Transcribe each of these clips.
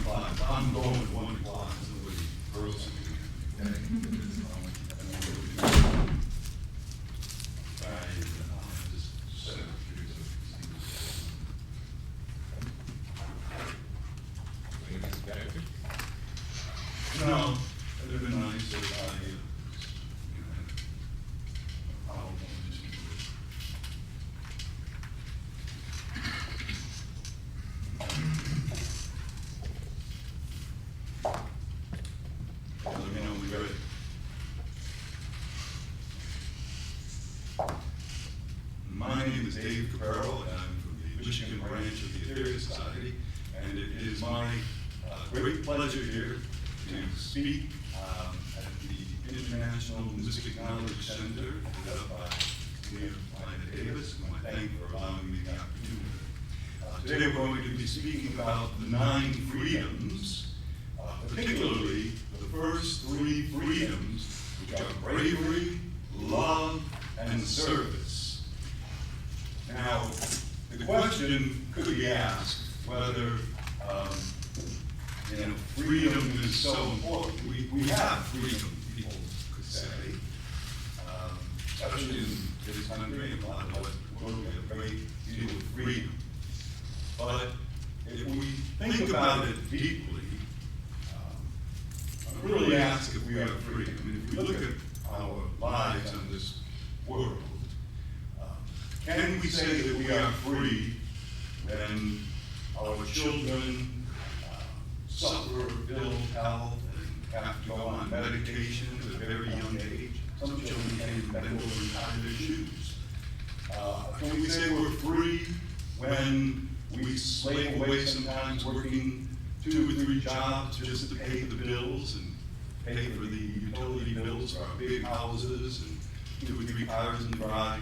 class. I'm going to one class, nobody girls in me. Just set up through no, it would have been nice if I, let me know when you're ready. My name is Dave Caparro, and I'm from the Michigan branch of the Ethereal Society, and it is my great pleasure here to speak at the International Mystic Knowledge Center, headed up by Mayor Davis, whom I thank for allowing me the opportunity. Today we're going to be speaking about the 9 freedoms, particularly the first 3 freedoms, which are bravery, love, and service. Now, the question could be asked whether freedom is so important. We have freedom, people could say, especially in this country, and a lot of us we have a great deal of freedom. But if we think about it deeply, I really ask if we have freedom. I mean, if we look at our lives in this world, can we say that we are free when our children suffer ill health and have to go on medication at a very young age? Some children can't even bend over and tie their shoes. Can we say we're free when we slave away sometimes working 2 or 3 jobs just to pay the bills and pay for the utility bills for our big houses and 2 or 3 cars in the garage?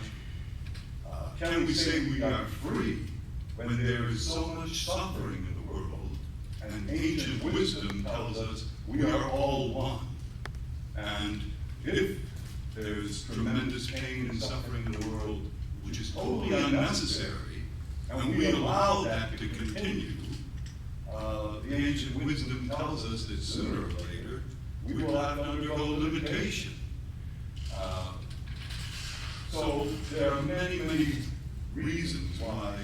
Can we say we are free when there is so much suffering in the world and ancient wisdom tells us we are all one? And if there's tremendous pain and suffering in the world, which is totally unnecessary, and we allow that to continue, the ancient wisdom tells us that sooner or later we will have to undergo limitation. So there are many, many reasons why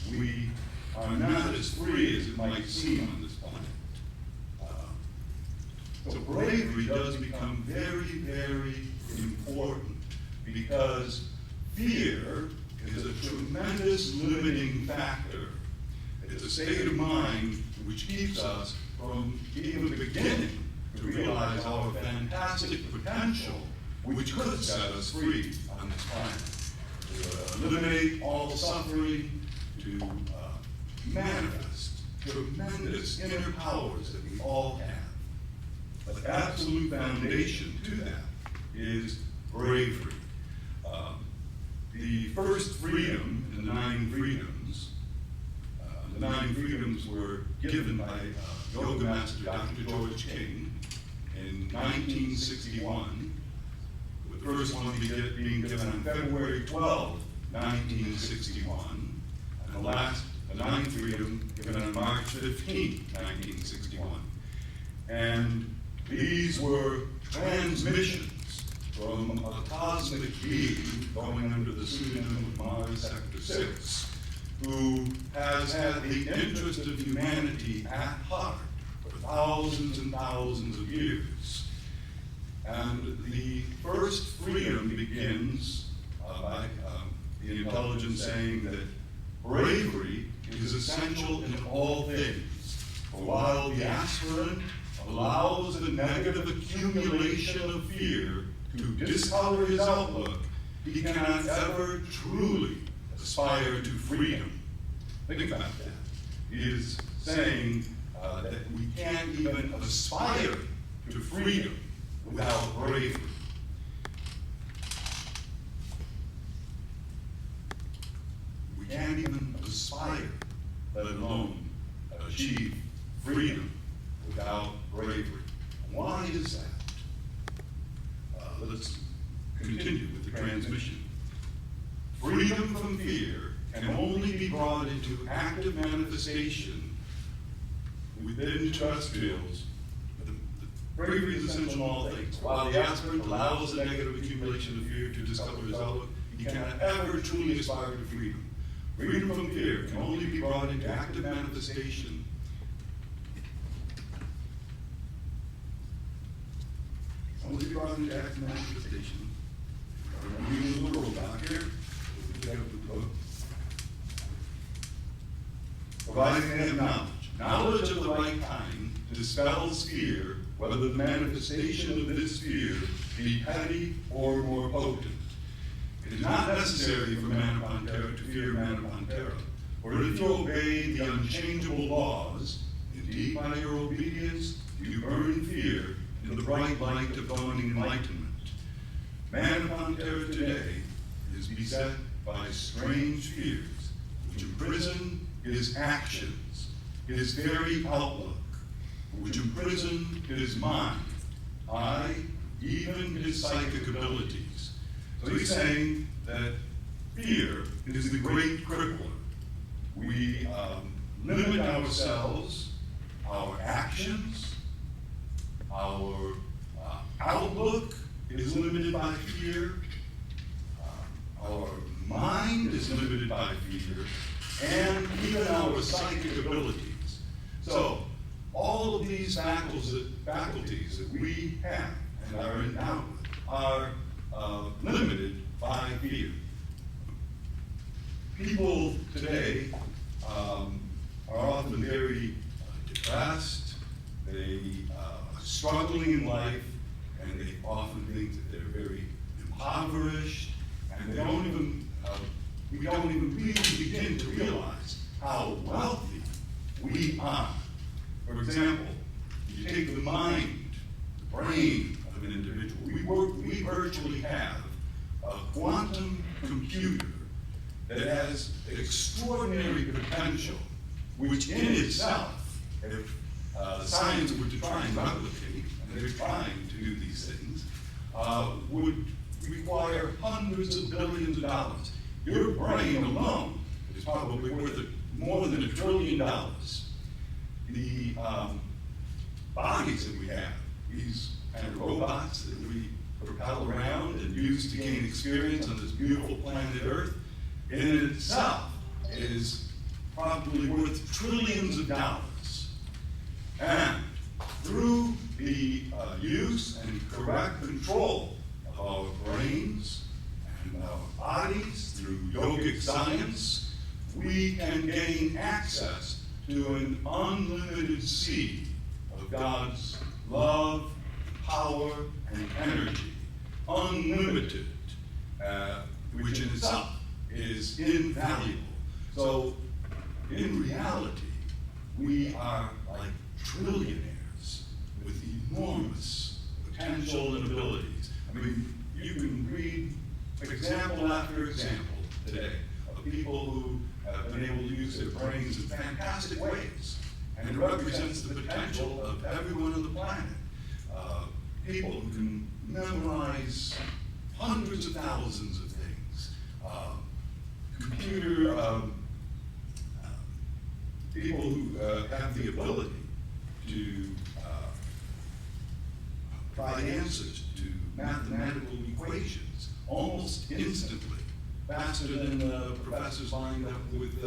we are not as free as it might seem on this planet. So bravery does become very, very important because fear is a tremendous limiting factor. It's a state of mind which keeps us from even beginning to realize our fantastic potential, which could set us free on this planet. To eliminate all suffering, to manifest tremendous inner powers that we all have. But the absolute foundation to that is bravery. The first freedom in the 9 freedoms were given by Yoga Master Dr. George King in 1961. The first one being given on February 12, 1961, and the 9th freedom given on March 15, 1961. And these were transmissions from a cosmic being going under the pseudonym of Mars Sector 6, who has had the interest of humanity at heart for thousands and thousands of years. And the first freedom begins by the intelligence saying that bravery is essential in all things. For while the aspirant allows the negative accumulation of fear to discolor his outlook, he cannot ever truly aspire to freedom. Think about that. He is saying that we can't even aspire to freedom without bravery. We can't even aspire, let alone achieve freedom without bravery. Why is that? Let's continue with the transmission. Freedom from fear can only be brought into active manifestation within terrestrials, bravery is essential in all things. While the aspirant allows the negative accumulation of fear to discover his outlook, he cannot ever truly aspire to freedom. Freedom from fear can only be brought into active manifestation. Only be brought into active manifestation. I'm reading a little back here. Providing they have knowledge. Knowledge of the right kind dispels fear, whether the manifestation of this fear be petty or more potent. It is not necessary for man upon terra to fear man upon terra, for if you obey the unchangeable laws, indeed by your obedience you earn fear in the bright light of dawning enlightenment. Man upon terra today is beset by strange fears, which imprison his actions, his very outlook, which imprison his mind, aye, even his psychic abilities. So he's saying that fear is the great crippler. We limit ourselves, our actions, our outlook is limited by fear, our mind is limited by fear, and even our psychic abilities. So, all of these faculties that we have and are endowed with are limited by fear. People today are often very depressed, they are struggling in life, and they often think that they're very impoverished, and we don't even really begin to realize how wealthy we are. For example, you take the mind, the brain of an individual. We virtually have a quantum computer that has extraordinary potential, which in itself, if the science were to try and replicate, and they're trying to do these things, would require hundreds of billions of dollars. Your brain alone is probably worth more than $1 trillion. The bodies that we have, these kind of robots that we propel around and use to gain experience on this beautiful planet Earth, in itself is probably worth trillions of dollars. And through the use and correct control of our brains and our bodies, through yogic science, we can gain access to an unlimited sea of God's love, power, and energy. Unlimited, which in itself is invaluable. So, in reality, we are like trillionaires with enormous potential and abilities. I mean, you can read example after example today of people who have been able to use their brains in fantastic ways. And it represents the potential of everyone on the planet. People who can memorize hundreds of thousands of things. People who have the ability to provide answers to mathematical equations almost instantly, faster than professors lined up with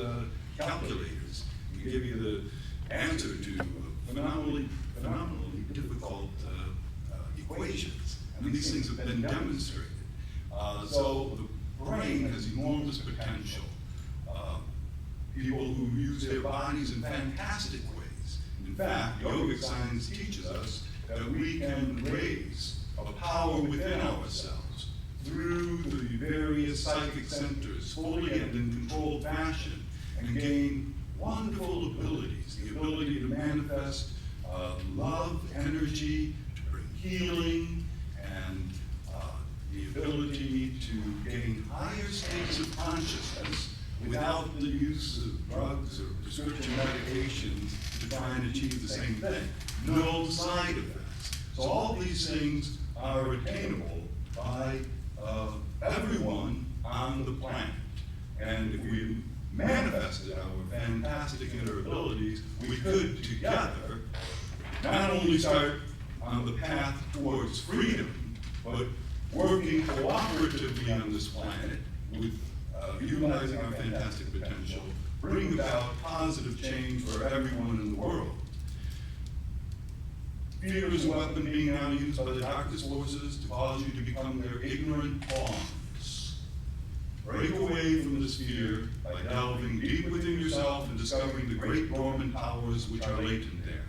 calculators. We give you the answer to phenomenally difficult equations, and these things have been demonstrated. So the brain has enormous potential. People who use their bodies in fantastic ways. In fact, yogic science teaches us that we can raise a power within ourselves through the various psychic centers, fully and in controlled fashion, and gain wonderful abilities, the ability to manifest love, energy, to bring healing, and the ability to gain higher states of consciousness without the use of drugs or prescription medications to try and achieve the same thing. No side effects. So all these things are attainable by everyone on the planet. And if we manifested our fantastic inner abilities, we could together not only start on the path towards freedom, but working cooperatively on this planet with utilizing our fantastic potential, bring about positive change for everyone in the world. Fear is a weapon being now used by the darkest forces to cause you to become their ignorant pawns. Break away from this fear by delving deep within yourself and discovering the great dormant powers which are latent there.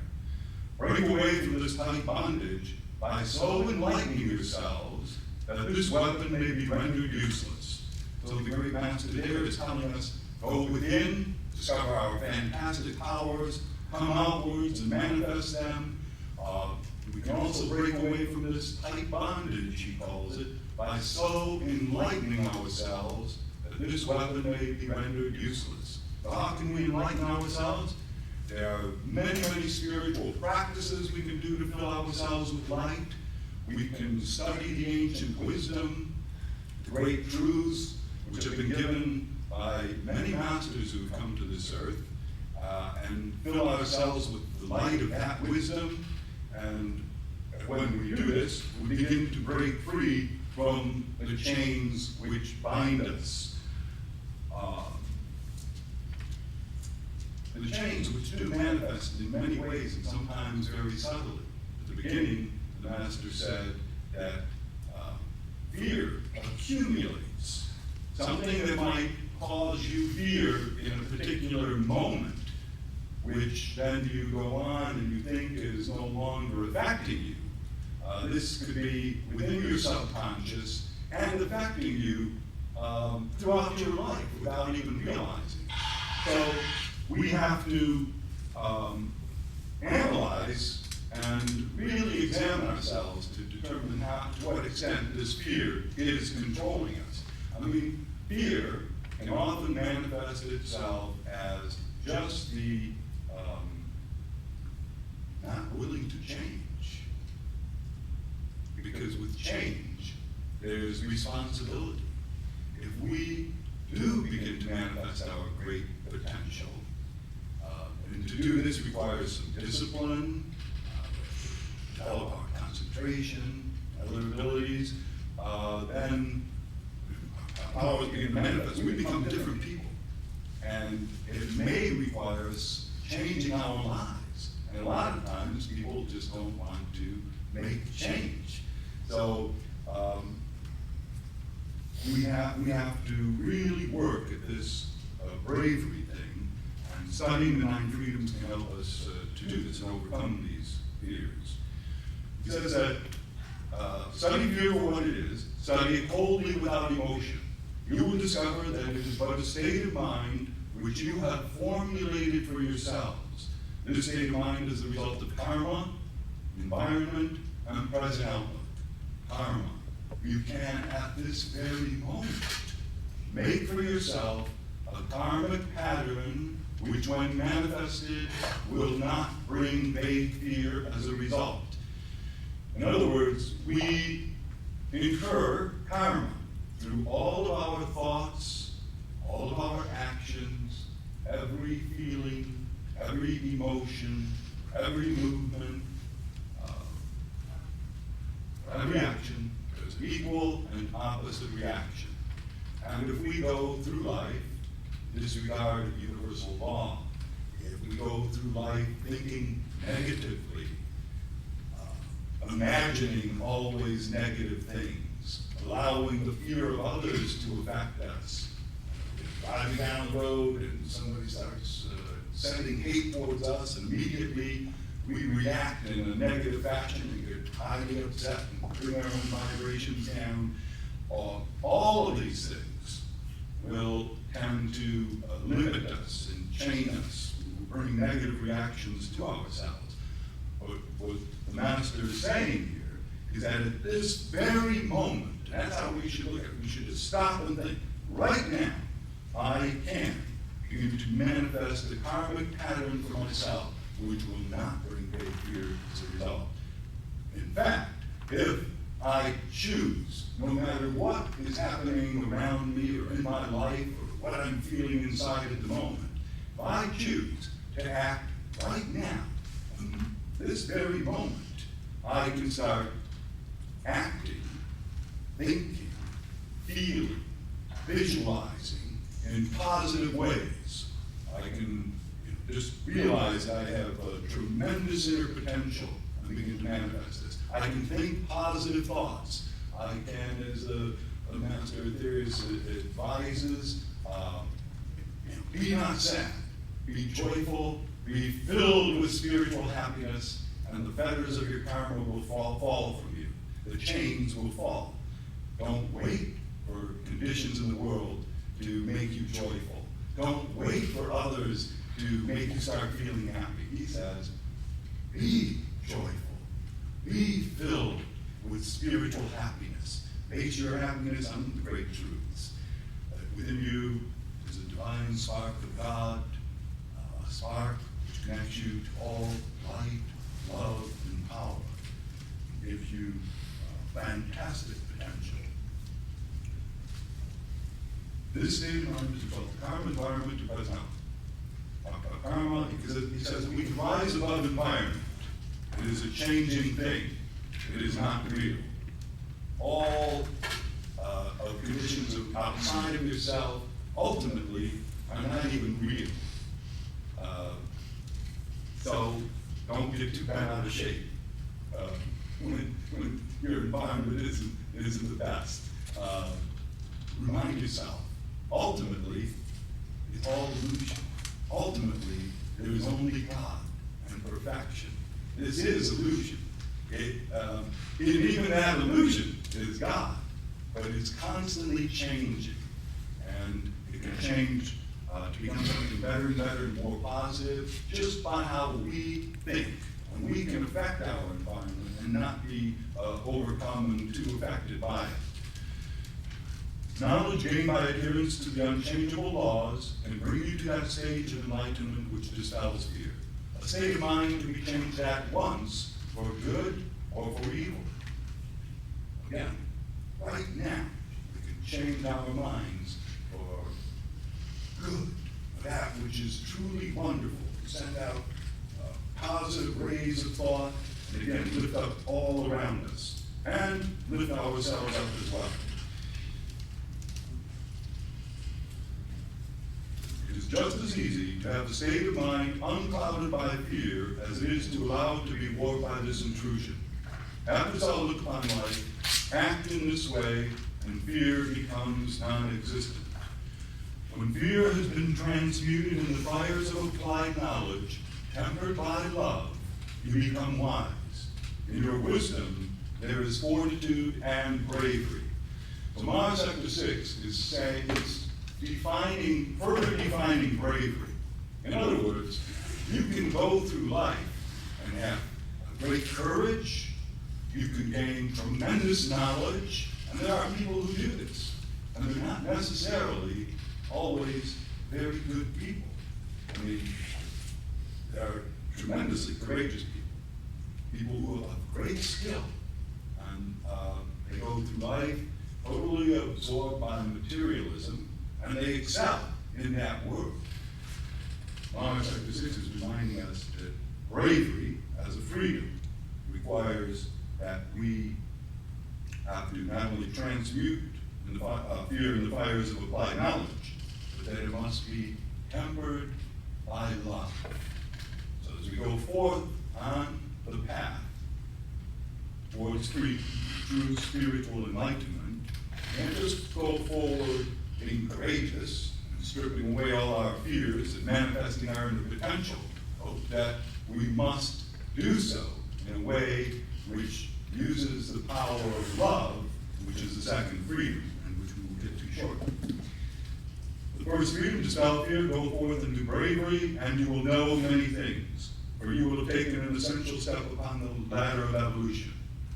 Break away from this tight bondage by so enlightening yourselves that this weapon may be rendered useless. So the great master there is telling us, go within, discover our fantastic powers, come outwards and manifest them. We can also break away from this tight bondage, he calls it, by so enlightening ourselves that this weapon may be rendered useless. So how can we enlighten ourselves? There are many, many spiritual practices we can do to fill ourselves with light. We can study the ancient wisdom, great truths, which have been given by many masters who have come to this earth, and fill ourselves with the light of that wisdom. And when we do this, we begin to break free from the chains which bind us. The chains which do manifest in many ways and sometimes very subtly. At the beginning, the Master said that fear accumulates. Something that might cause you fear in a particular moment, which then you go on and you think is no longer affecting you. This could be within your subconscious and affecting you throughout your life without even realizing. So we have to analyze and really examine ourselves to determine to what extent this fear is controlling us. I mean, fear can often manifest itself as just the not willing to change. Because with change, there's responsibility. If we do begin to manifest our great potential, and to do this requires some discipline, develop our concentration, other abilities, then powers begin to manifest. We become different people. And it may require us changing our lives. And a lot of times, people just don't want to make change. So we have to really work at this bravery thing, and studying the 9 freedoms can help us to do this and overcome these fears. He says that study fear for what it is, study it coldly without emotion. You will discover that it is but a state of mind which you have formulated for yourselves. This state of mind is the result of karma, environment, and present outlook. Karma. You can, at this very moment, make for yourself a karmic pattern which, when manifested, will not bring vague fear as a result. In other words, we incur karma through all of our thoughts, all of our actions, every feeling, every emotion, every movement, every action. There's equal and opposite reaction. And if we go through life, disregard the universal law, if we go through life thinking negatively, imagining always negative things, allowing the fear of others to affect us, driving down the road and somebody starts sending hate towards us, immediately we react in a negative fashion, we get highly upset and bring our own vibrations down. All of these things will tend to limit us and chain us, bring negative reactions to ourselves. But what the Master is saying here is that at this very moment, that's how we should look at it, we should just stop and think, right now, I can begin to manifest the karmic pattern for myself, which will not bring vague fear as a result. In fact, if I choose, no matter what is happening around me or in my life or what I'm feeling inside at the moment, if I choose to act right now, on this very moment, I can start acting, thinking, feeling, visualizing in positive ways. I can just realize I have a tremendous inner potential and begin to manifest this. I can think positive thoughts. I can, as the master theorist advises, be not sad, be joyful, be filled with spiritual happiness, and the fetters of your karma will fall from you. The chains will fall. Don't wait for conditions in the world to make you joyful. Don't wait for others to make you start feeling happy. He says, be joyful. Be filled with spiritual happiness. Base your happiness on the great truths. Within you is a divine spark of God, a spark which connects you to all light, love, and power. It gives you fantastic potential. This state of mind is called karma environment to present. Karma, because he says we can rise above environment. It is a changing thing. It is not real. All of conditions outside of yourself ultimately are not even real. So don't get too bent out of shape when your environment isn't the best. Remind yourself, ultimately, it's all illusion. Ultimately, there is only God and perfection. This is illusion. Even that illusion is God, but it's constantly changing. And it can change to become something better and better and more positive just by how we think. And we can affect our environment and not be overcome and too affected by it. Knowledge gained by adherence to the unchangeable laws and bring you to that stage of enlightenment which dispels fear. A state of mind to be changed at once for good or for evil. Again, right now, we can change our minds for good, for that which is truly wonderful. Send out positive rays of thought, and again, lift up all around us, and lift ourselves up as well. It is just as easy to have the state of mind unclouded by fear as it is to allow it to be warped by this intrusion. After thou look upon life, act in this way, and fear becomes non-existent. When fear has been transmuted in the fires of applied knowledge, tempered by love, you become wise. In your wisdom, there is fortitude and bravery. So Mars Sector 6 is saying, it's further defining bravery. In other words, you can go through life and have great courage, you can gain tremendous knowledge, and there are people who do this. And they're not necessarily always very good people. I mean, they're tremendously courageous people who have great skill, and they go through life totally absorbed by materialism, and they excel in that world. Mars Sector 6 is reminding us that bravery as a freedom requires that we have to not only transmute fear in the fires of applied knowledge, but that it must be tempered by love. So as we go forth on the path towards true spiritual enlightenment, we can't just go forward being courageous and stripping away all our fears and manifesting our inner potential, that we must do so in a way which uses the power of love, which is the second freedom, and which we will get to shortly. The first freedom, dispel fear, go forth and do bravery, and you will know many things, for you will have taken an essential step upon the ladder of evolution.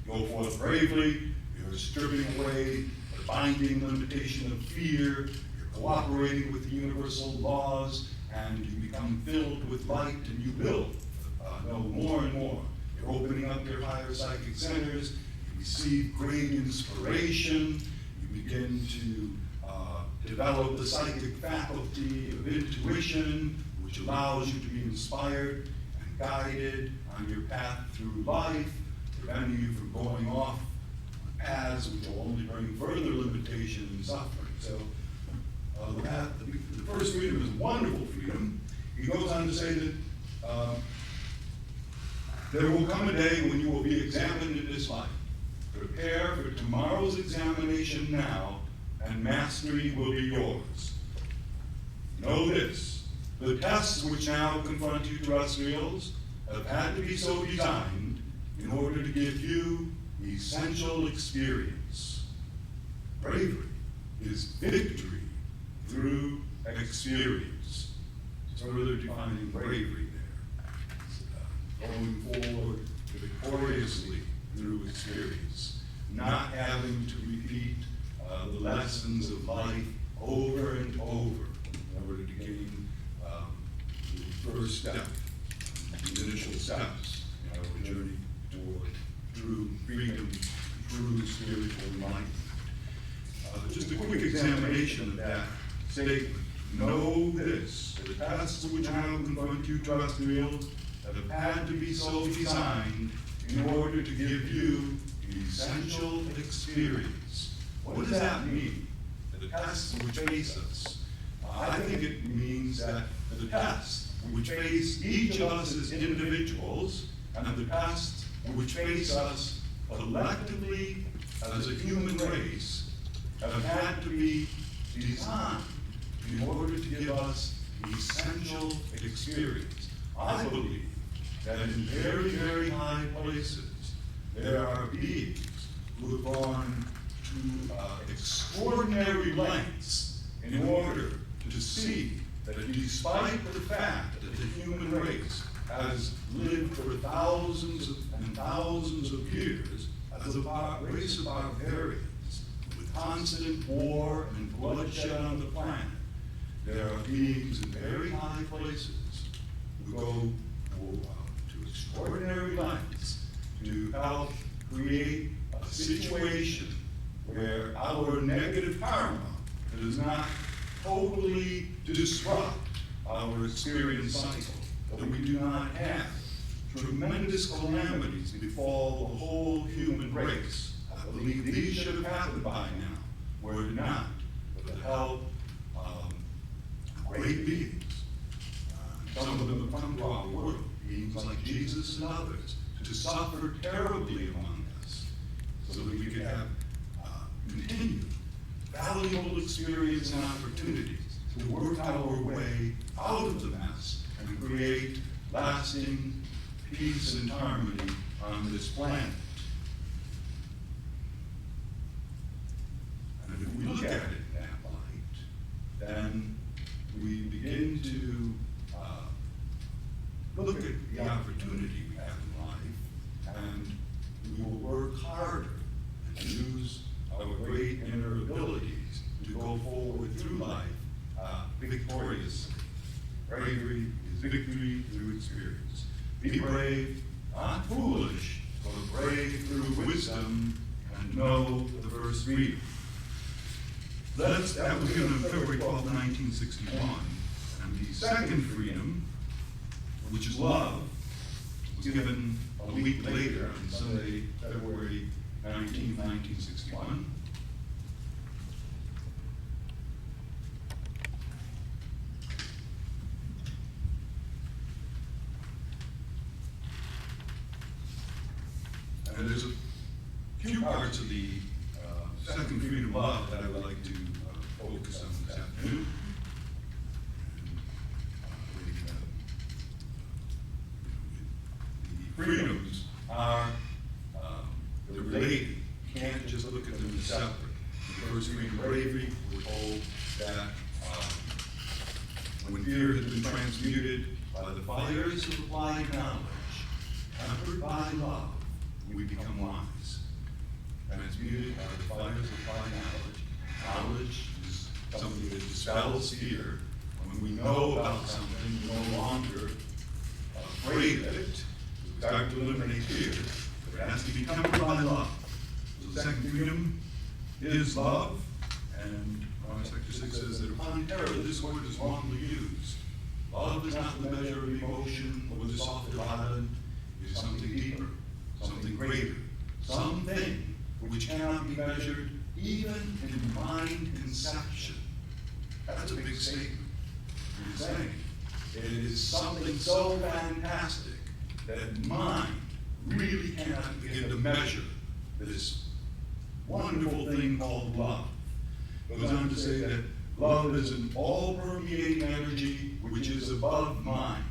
Go forth bravely, you're stripping away the binding limitation of fear, you're cooperating with the universal laws, and you become filled with light, and you will know more and more. You're opening up your higher psychic centers, you receive great inspiration, you begin to develop the psychic faculty of intuition, which allows you to be inspired and guided on your path through life, preventing you from going off on paths which will only bring further limitation and suffering. So the first freedom is wonderful freedom. He goes on to say that there will come a day when you will be examined in this life. Prepare for tomorrow's examination now, and mastery will be yours. Know this, the tests which now confront you terrestrials have had to be so designed in order to give you essential experience. Bravery is victory through experience. It's further defining bravery there. Going forward victoriously through experience, not having to repeat the lessons of life over and over in order to gain the first step, the initial steps in our journey toward true freedom, true spiritual enlightenment. Just a quick examination of that statement. Know this, the tests which now confront you terrestrials have had to be so designed in order to give you essential experience. What does that mean? The tests which face us. I think it means that the tests which face each of us as individuals and the tests which face us collectively as a human race have had to be designed in order to give us essential experience. I believe that in very, very high places, there are beings who have gone to extraordinary lengths in order to see that despite the fact that the human race has lived for thousands and thousands of years as a race of barbarians, with constant war and bloodshed on the planet, there are beings in very high places who go to extraordinary lengths to help create a situation where our negative karma does not totally disrupt our experience cycle, that we do not have tremendous calamities befall the whole human race. I believe these should have happened by now, were it not for the help of great beings. Some of them have come to our world, beings like Jesus and others, to suffer terribly among us, so that we could have continued valuable experience and opportunities to work our way out of the mess and create lasting peace and harmony on this planet. And if we look at it in that light, then we begin to look at the opportunity we have in life, and we will work harder and use our great inner abilities to go forward through life victoriously. Bravery is victory through experience. Be brave, not foolish, but brave through wisdom, and know the first freedom. That was given on February 12, 1961. And the second freedom, which is love, was given a week later on Sunday, February 19, 1961. And there's a few parts of the second freedom of love that I would like to focus on this afternoon. The freedoms are they're related. You can't just look at them as separate. The first freedom, bravery, we're told that when fear has been transmuted by the fires of applied knowledge, tempered by love, we become wise. Transmuted by the fires of applied knowledge. Knowledge is something that dispels fear. When we know about something, we're no longer afraid of it. We start to eliminate fear. But it has to be tempered by love. So the second freedom is love. And Sector 6 says that upon terror, this word is wrongly used. Love is not the measure of emotion or the soft or violent. It is something be measured even in mind conception. That's a big statement. You're saying it is something so fantastic that mind really cannot begin to measure this wonderful thing called love. It goes on to say that love is an all-permeating energy which is above mind.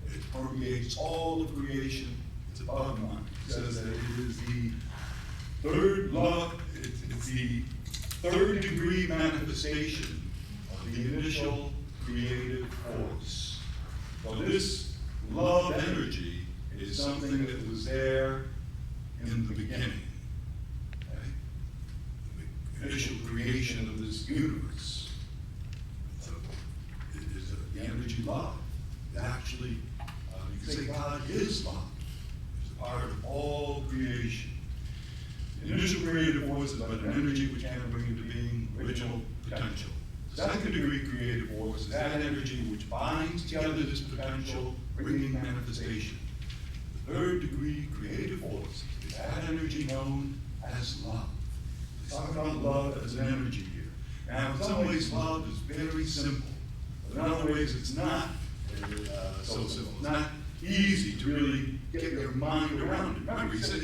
It permeates all of creation. It's above mind. It says that it is the third love. It's the third degree manifestation of the initial creative force. So this love energy is something that was there in the beginning. Okay? The initial creation of this universe. So it is the energy love. It actually, you could say God is love. It's a part of all creation. The initial creative force is an energy which can bring into being original potential. Second degree creative force is that energy which binds together this potential, bringing manifestation. The third degree creative force is that energy known as love. Let's talk about love as an energy here. Now, in some ways, love is very simple. But in other ways, it's not so simple. It's not easy to really get your mind around it. Remember, he said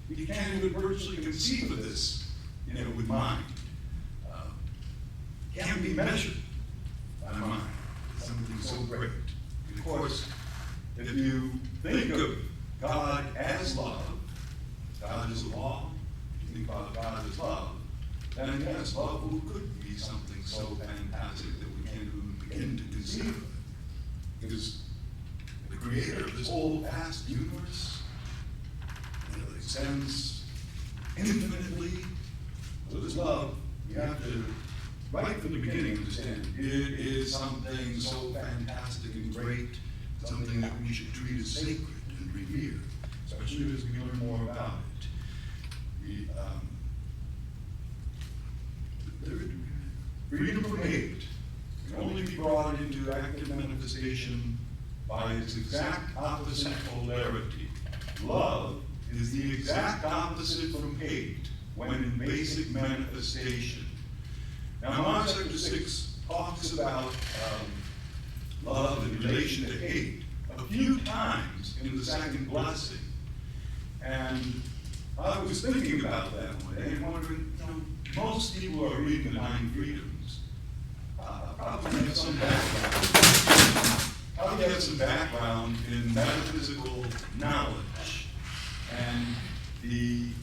you can't even virtually conceive of this, with mind. Can't be measured by mind. It's something so great. And of course, if you think of God as love, God is law, you think about God as love, then yes, love could be something so fantastic that we can't even begin to conceive of it. Because the creator of this whole vast universe, it extends infinitely. So this love, you have to, right from the beginning, understand it is something so fantastic and great, something that we should treat as sacred and revere, especially as we learn more about it. Freedom from hate can only be brought into active manifestation by its exact opposite polarity. Love is the exact opposite from hate when in basic manifestation. Now, Mark chapter 6 talks about love in relation to hate a few times in the second blessing. And I was thinking about that one day and wondering, most people who are reading the 9 freedoms probably have some background in metaphysical knowledge. And the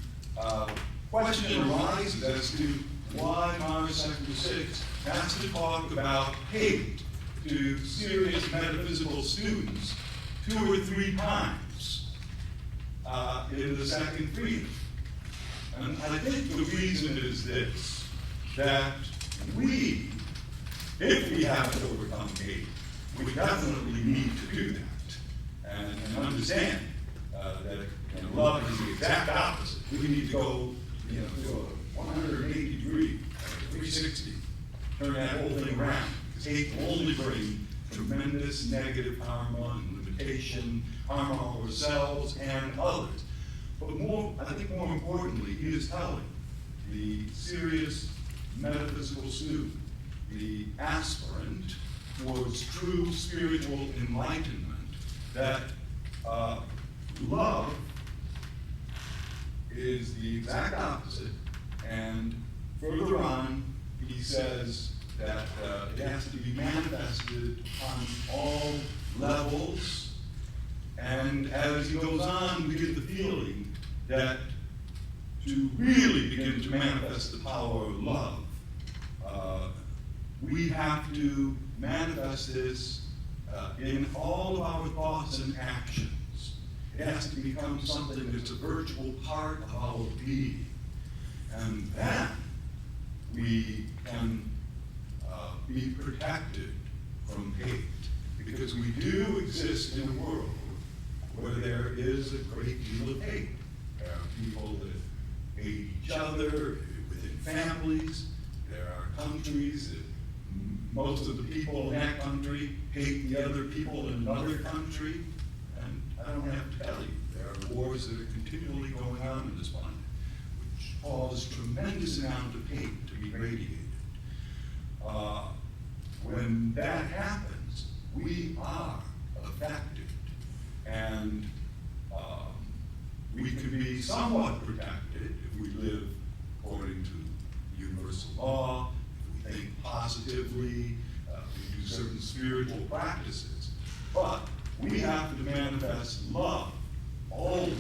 question arises as to why Mark chapter 6 has to talk about hate to serious metaphysical students 2 or 3 times in the second freedom. And I think the reason is this, that we, if we have to overcome hate, we definitely need to do that and understand that love is the exact opposite. We need to go to a 180 degree, 360, turn that whole thing around. Because hate will only bring tremendous negative karma and limitation, harm ourselves and others. But I think more importantly, he is telling the serious metaphysical student, the aspirant towards true spiritual enlightenment, that love is the exact opposite. And further on, he says that it has to be manifested on all levels. And as he goes on, we get the feeling that to really begin to manifest the power of love, we have to manifest this in all of our thoughts and actions. It has to become something that's a virtual part of our being. And then we can be protected from hate. Because we do exist in a world where there is a great deal of hate. There are people that hate each other within families. There are countries that most of the people in that country hate the other people in another country. And I don't have to tell you, there are wars that are continually going on in this planet, which cause tremendous amount of hate to be radiated. When that happens, we are affected, and we can be somewhat protected if we live according to universal law, if we think positively, if we do certain spiritual practices. But we have to manifest love always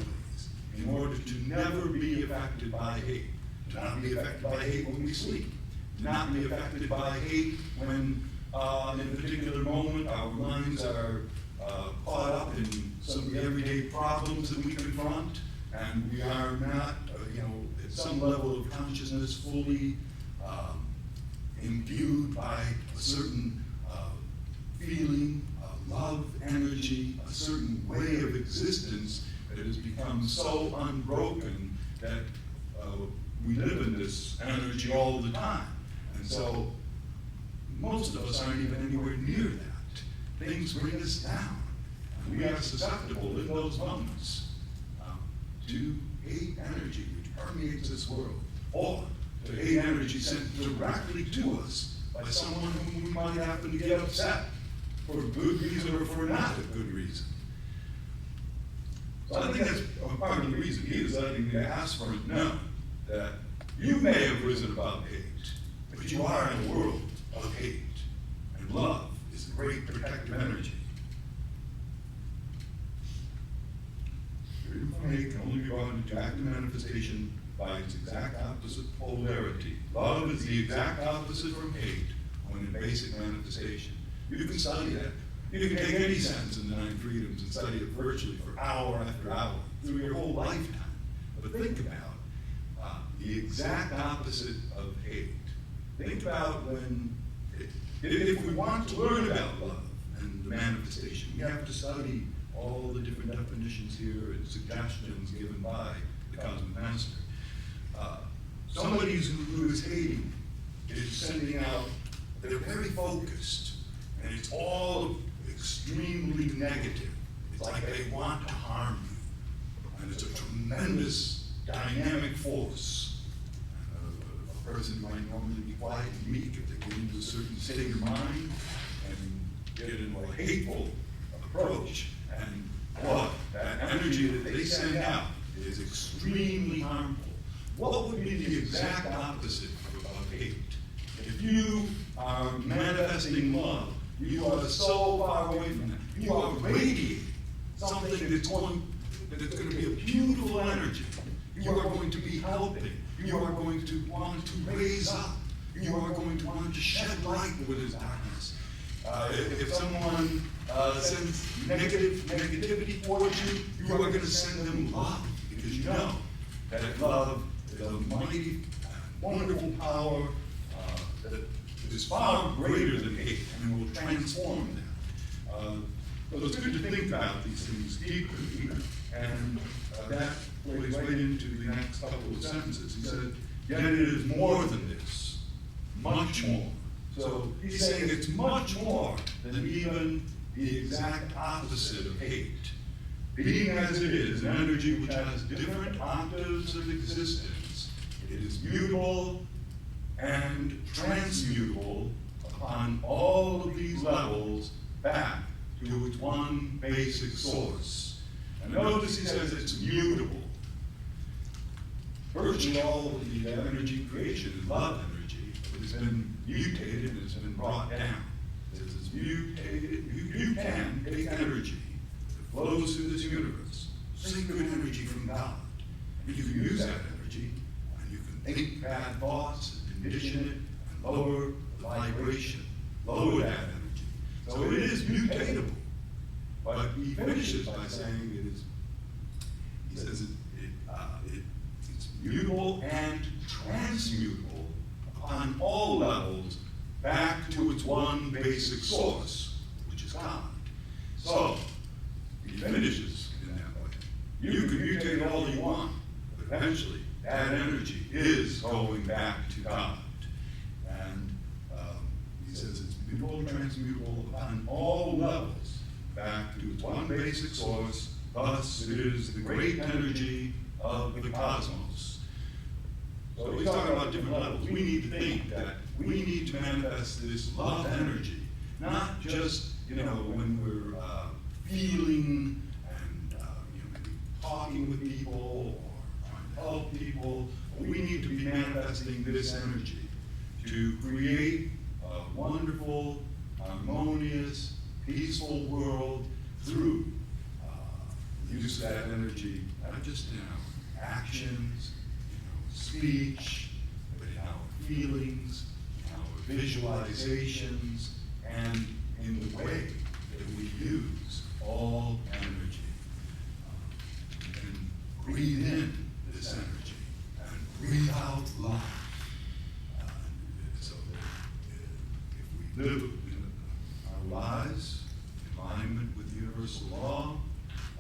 in order to never be affected by hate. To not be affected by hate when we sleep. To not be affected by hate when in a particular moment our minds are caught up in some of the everyday problems that we confront, and we are not, at some level of consciousness fully imbued by a certain feeling, love, energy, a certain way of existence that has become so unbroken that we live in this energy all the time. And so most of us aren't even anywhere near that. Things bring us down. And we are susceptible in those moments to hate energy which permeates this world, or to hate energy sent directly to us by someone whom we might happen to get upset for a good reason or for not a good reason. So I think that's part of the reason he is letting the aspirant know that you may have risen above hate, but you are in a world of hate, and love is a great protective energy. Freedom from hate can only be brought into active manifestation by its exact opposite polarity. Love is the exact opposite from hate when in basic manifestation. You can study that. You can take any sentence in the Nine Freedoms and study it virtually for hour after hour through your whole lifetime. But think about the exact opposite of hate. Think about if we want to learn about love and the manifestation, we have to study all the different definitions here and suggestions given by the Cosmic Master. Somebody who is hating is sending out, they're very focused, and it's all extremely negative. It's like they want to harm you, and it's a tremendous dynamic force. A person might normally be quiet and meek if they get into a certain state of mind and get into a hateful approach, and what that energy that they send out is extremely harmful. What would be the exact opposite of hate? If you are manifesting love, you are so far away from that. You are radiating something that's going to be a beautiful energy. You are going to be helping. You are going to want to raise up. You are going to want to shed light where there's darkness. If someone sends negativity towards you, you are going to send them love, because you know that love is a mighty, wonderful power that is far greater than hate and will transform them. So it's good to think about these things deeply, and that plays right into the next couple of sentences. He said, yet it is more than this, much more. So he's saying it's much more than even the exact opposite of hate. Being as it is, an energy which has different octaves of existence, it is mutable and transmutable upon all of these levels back to its one basic source. And notice he says it's mutable. Virtually all of the energy creation is love energy, but it's been mutated and it's been brought down. It's mutated. You can take energy that flows through this universe, sacred energy from God, and you can use that energy, and you can think bad thoughts and condition it and lower the vibration, lower that energy. So it is mutatable. But he finishes by saying he says it's mutable and transmutable upon all levels back to its one basic source, which is God. So he finishes in that way. You can mutate all you want, but eventually that energy is going back to God. And he says it's mutable and transmutable upon all levels back to its one basic source. Thus, it is the great energy of the cosmos. So he's talking about different levels. We need to think that we need to manifest this love energy, not just, when we're feeling and maybe talking with people or trying to help people. We need to be manifesting this energy to create a wonderful, harmonious, peaceful world through use of that energy, not just in our actions, speech, but in our feelings, in our visualizations, and in the way that we use all energy. And breathe in this energy and breathe out life. So that if we live our lives in alignment with universal law,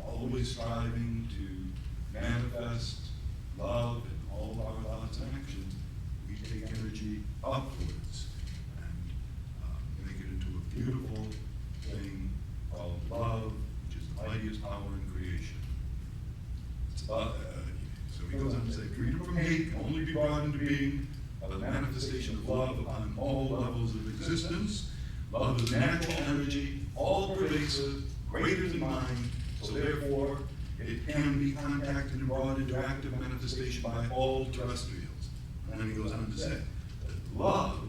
always striving to manifest love in all of our thoughts and actions, we take energy upwards and make it into a beautiful thing called love, which is the mightiest power in creation. It's about, so he goes on to say, freedom from hate can only be brought into being by the manifestation of love upon all levels of existence. Love is natural energy, all pervasive, greater than mind, so therefore it can be contacted and brought into active manifestation by all terrestrials. And then he goes on to say that love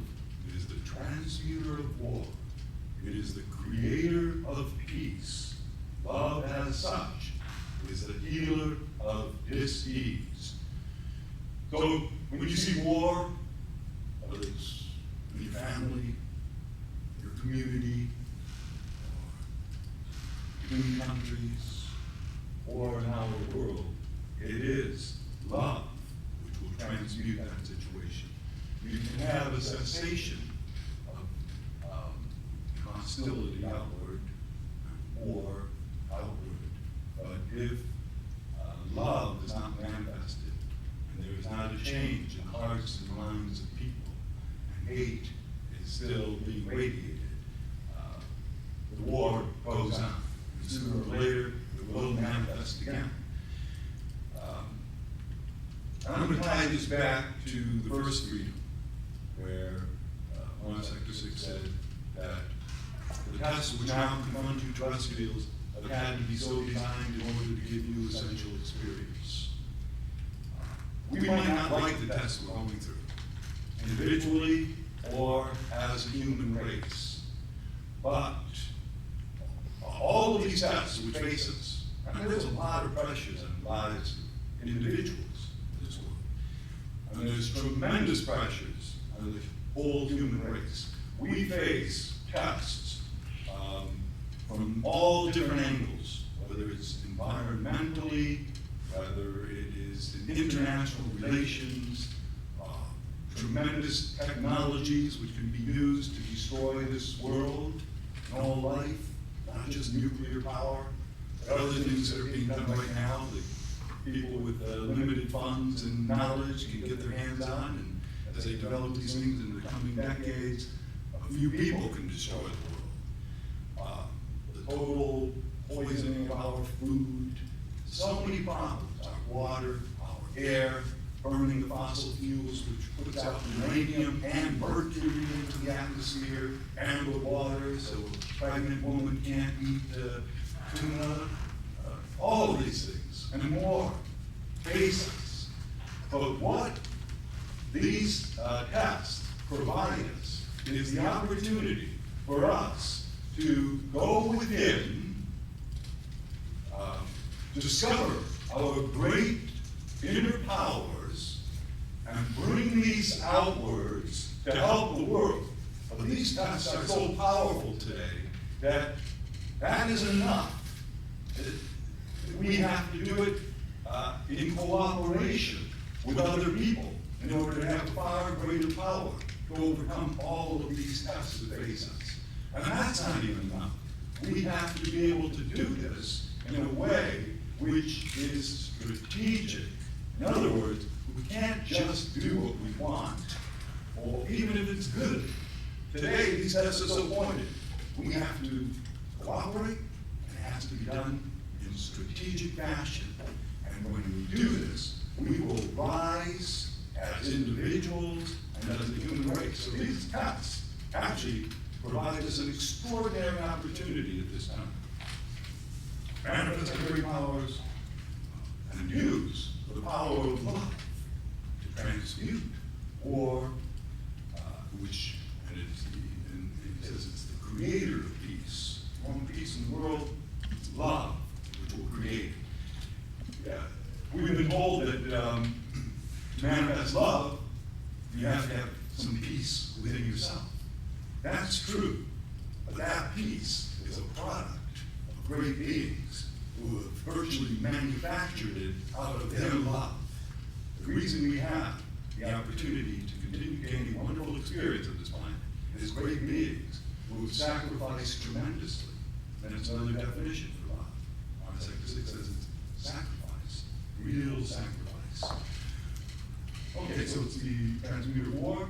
is the transmuter of war. It is the creator of peace. Love as such is the healer of dis-ease. So when you see war, whether it's in your family, your community, or between countries, or in our world, it is love which will transmute that situation. You can have a cessation of hostility outward, war outward, but if love is not manifested, and there is not a change in hearts and minds of people, and hate is still being radiated, the war goes on. And sooner or later, it will manifest again. I'm going to tie this back to the first freedom, where Mona Sector 6 said that the tests which now confront you terrestrials have had to be so designed in order to give you essential experience. We might not like the tests we're going through, individually or as a human race, but all of these tests which face us, and there's a lot of pressures in the lives of individuals in this world. And there's tremendous pressures on the whole human race. We face tests from all different angles, whether it's environmentally, whether it is in international relations, tremendous technologies which can be used to destroy this world and all life, not just nuclear power, but other things that are being done right now that people with limited funds and knowledge can get their hands on, and as they develop these things in the coming decades, a few people can destroy the world. The total poisoning of our food, so many problems, our water, our air, burning the fossil fuels, which puts out uranium and mercury into the atmosphere and the water, so a pregnant woman can't eat tuna, all of these things, and more cases. But what these tests provide us is the opportunity for us to go within, discover our great inner powers, and bring these outwards to help the world. But these tests are so powerful today that is enough. We have to do it in cooperation with other people in order to have far greater power to overcome all of these tests that face us. And that's not even enough. We have to be able to do this in a way which is strategic. In other words, we can't just do what we want, or even if it's good. Today, these tests are so pointed. We have to cooperate, and it has to be done in strategic fashion. And when we do this, we will rise as individuals and as a human race. So these texts actually provide us an extraordinary opportunity at this time. Manifest our great powers and use the power of love to transmute war, which, and it says it's the creator of peace. One peace in the world, love, which will create. We've been told that to manifest love, you have to have some peace within yourself. That's true, but that peace is a product of great beings who have virtually manufactured it out of their love. The reason we have the opportunity to continue gaining wonderful experience of this planet is great beings who have sacrificed tremendously. And it's another definition for love. Our Sector 6 says it's sacrifice, real sacrifice. Okay, so it's the transmuter of war,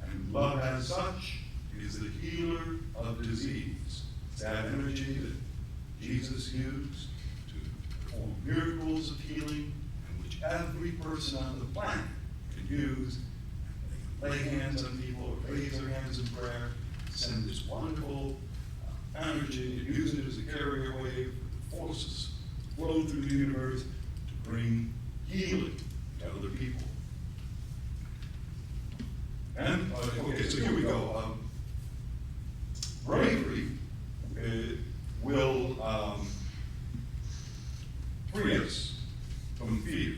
and love as such is the healer of disease. It's that energy that Jesus used to perform miracles of healing, and which every person on the planet can use. They can lay hands on people or raise their hands in prayer, send this wonderful energy and use it as a carrier wave that forces flow through the universe to bring healing to other people. And, okay, so here we go. Bravery will free us from fear.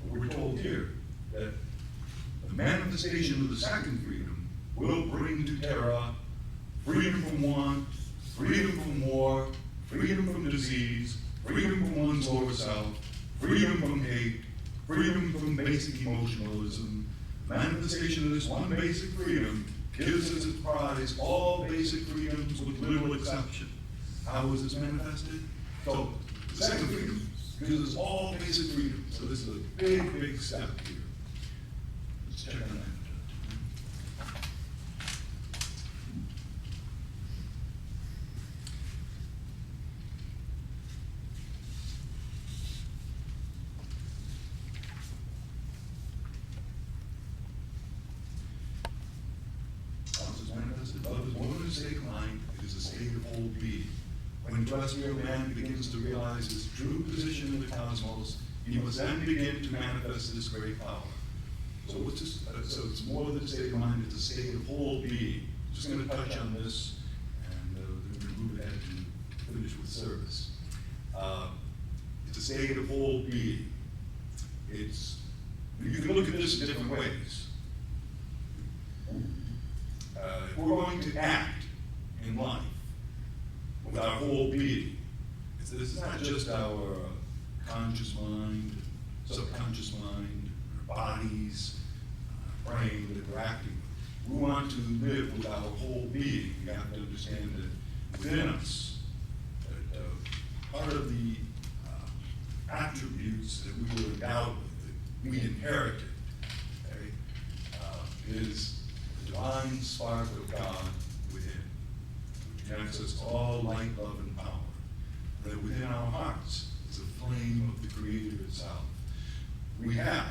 But we're told here that the manifestation of the second freedom will bring to Terra freedom from want, freedom from war, freedom from disease, freedom from one's lower self, freedom from hate, freedom from basic emotionalism. Manifestation of this one basic freedom gives us its prize all basic freedoms with little exception. How is this manifested? So, the second freedom gives us all basic freedoms. So this is a big, big step here. Let's check on that. Love is more than a state of mind, it is a state of whole being. When terrestrial man begins to realize his true position in the cosmos, he must then begin to manifest this great power. So what's this? So it's more than a state of mind, it's a state of whole being. Just going to touch on this, and then we're going to move ahead and finish with service. It's a state of whole being. You can look at this in different ways. If we're going to act in life with our whole being, this is not just our conscious mind, subconscious mind, our bodies, brain that we're acting with. We want to live with our whole being. We have to understand that within us, that part of the attributes that we were endowed with, that we inherited, okay, is divine spark of God within, which connects us all light, love, and power. That within our hearts is a flame of the Creator itself. We have,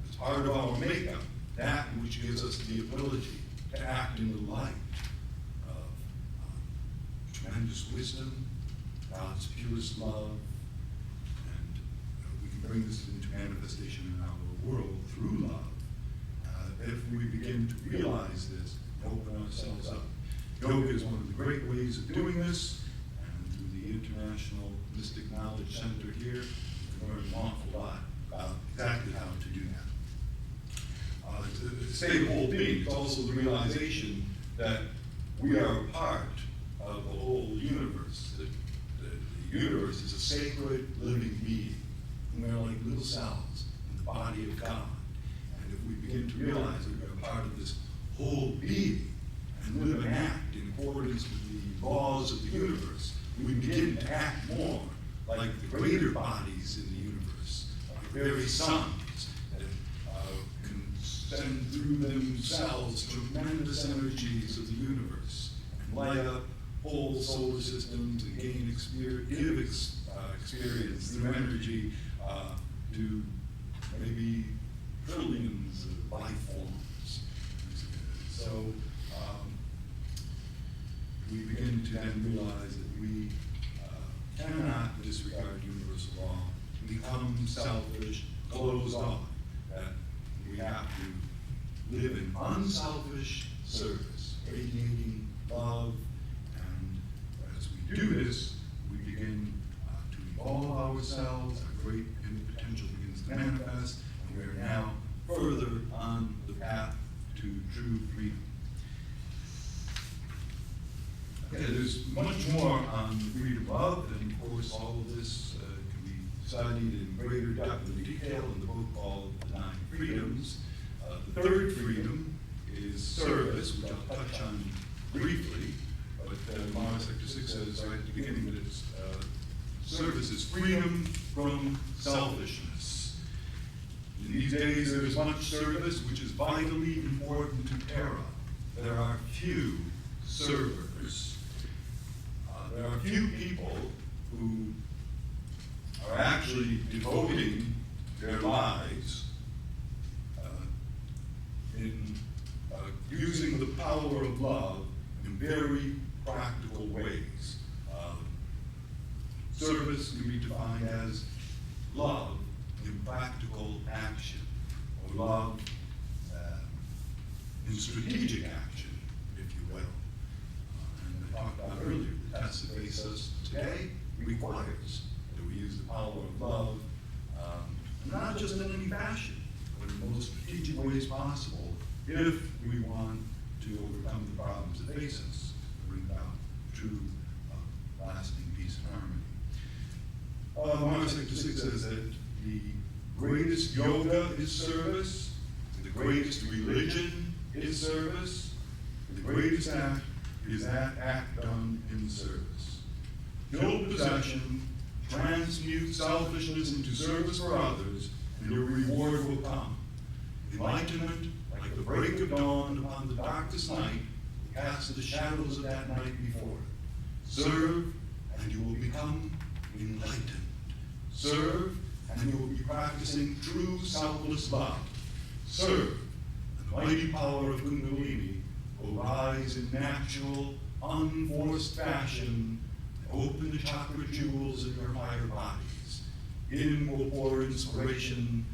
as part of our makeup, that which gives us the ability to act in the light of tremendous wisdom, God's purest love, and we can bring this into manifestation in our world through love. If we begin to realize this and open ourselves up. Yoga is one of the great ways of doing this, and through the International Mystic Knowledge Center here, we can learn an awful lot about exactly how to do that. The state of whole being is also the realization that we are a part of the whole universe. The universe is a sacred living being, and we're like little cells in the body of God. If we begin to realize that we're a part of this whole being and live and act in accordance with the laws of the universe, we begin to act more like the greater bodies in the universe, our very suns that can send through themselves tremendous energies of the universe and light up whole solar systems and gain experience through energy to maybe trillions of life forms. So we begin to then realize that we cannot disregard universal law, become selfish, closed off, that we have to live in unselfish service, radiating love, and as we do this, we begin to evolve ourselves, our great potential begins to manifest, and we are now further on the path to true freedom. Okay, there's much more on freedom of love, and of course all of this can be studied in greater depth and detail in the book called The Nine Freedoms. The third freedom is service, which I'll touch on briefly, but Mara Sector 6 says right at the beginning that it's, service is freedom from selfishness. In these days there is much service which is vitally important to terra. There are few servers. There are few people who are actually devoting their lives in using the power of love in very practical ways. Service can be defined as love in practical action, or love in strategic action, if you will. And I talked about earlier, the test that faces us today requires that we use the power of love, not just in any fashion, but in the most strategic ways possible, if we want to overcome the problems that face us, bring about true, lasting peace and harmony. Mara Sector 6 says that the greatest yoga is service, the greatest religion is service, the greatest act is that act done in service. Kill possession, transmute selfishness into service for others, and your reward will come. Enlightenment, like the break of dawn upon the darkest night, will cast the shadows of that night before it. Serve, and you will become enlightened. Serve, and you will be practicing true selfless love. Serve, and the mighty power of Kundalini will rise in natural, unforced fashion and open the chakra jewels of your higher bodies. In will pour inspiration,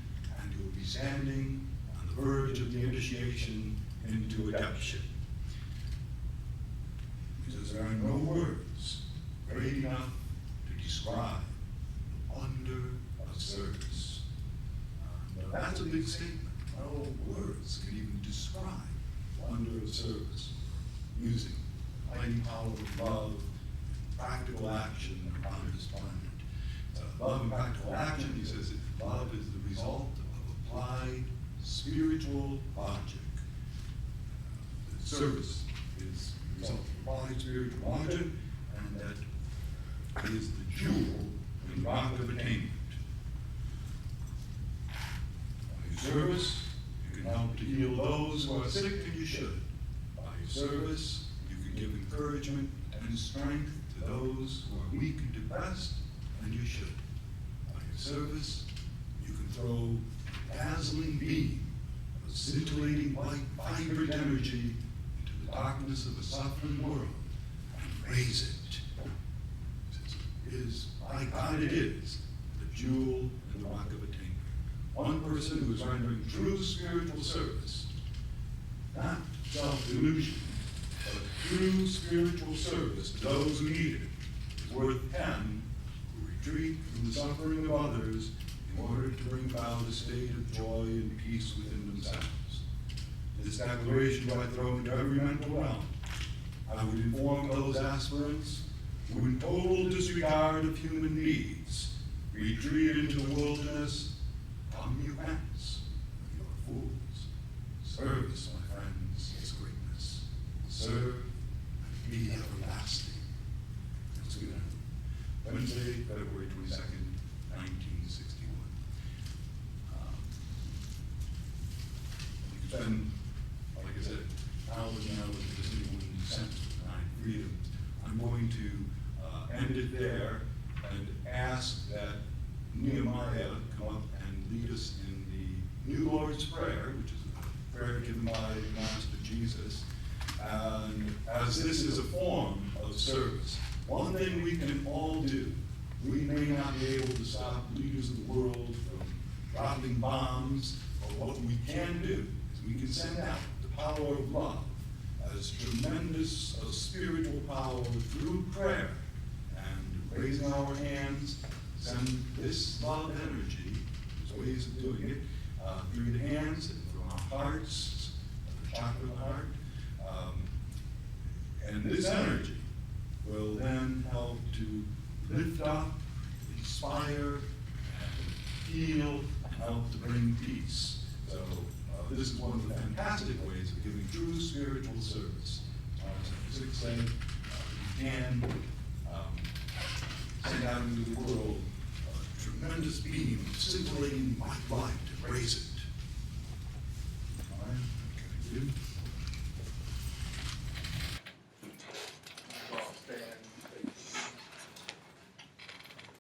and you will be standing on the verge of the initiation into adeption. Because there are no words great enough to describe the wonder of service. But that's a big statement. No words can even describe the wonder of service using the mighty power of love, practical action upon this planet. Love and practical action, he says, love is the result of applied spiritual logic. Service is the result of applied spiritual logic, and that is the jewel in the rock of attainment. By your service, you can help to heal those who are sick, and you should. By your service, you can give encouragement and strength to those who are weak and depressed, and you should. By your service, you can throw a dazzling beam of scintillating white, vibrant energy into the darkness of a suffering world and raise it. It is, by God it is, the jewel in the rock of attainment. One person who is rendering true spiritual service, not self-delusion, but true spiritual service to those who need it, is worth 10 who retreat from the suffering of others in order to bring about a state of joy and peace within themselves. This declaration do I throw into every mental realm. I would inform those aspirants who, in total disregard of human needs, retreat into the wilderness, come you hence, you are fools. Service, my friends, is greatness. Serve and be everlasting. Let's do that. Wednesday, February 22nd, 1961. You can spend, like I said, hours and hours with this new one sentence with 9 freedoms. I'm going to end it there and ask that Nehemiah come up and lead us in the New Lord's Prayer, which is a prayer given by Master Jesus. And as this is a form of service, one thing we can all do, we may not be able to stop leaders of the world from dropping bombs, but what we can do is we can send out the power of love as tremendous a spiritual power through prayer and raising our hands, send this love energy, there's ways of doing it, through the hands and from our hearts, the chakra of the heart. And this energy will then help to lift up, inspire, and heal, and help to bring peace. So this is one of the fantastic ways of giving true spiritual service. As Metaphysical said, you can send out into the world a tremendous beam of scintillating white light and raise it. All right? Okay.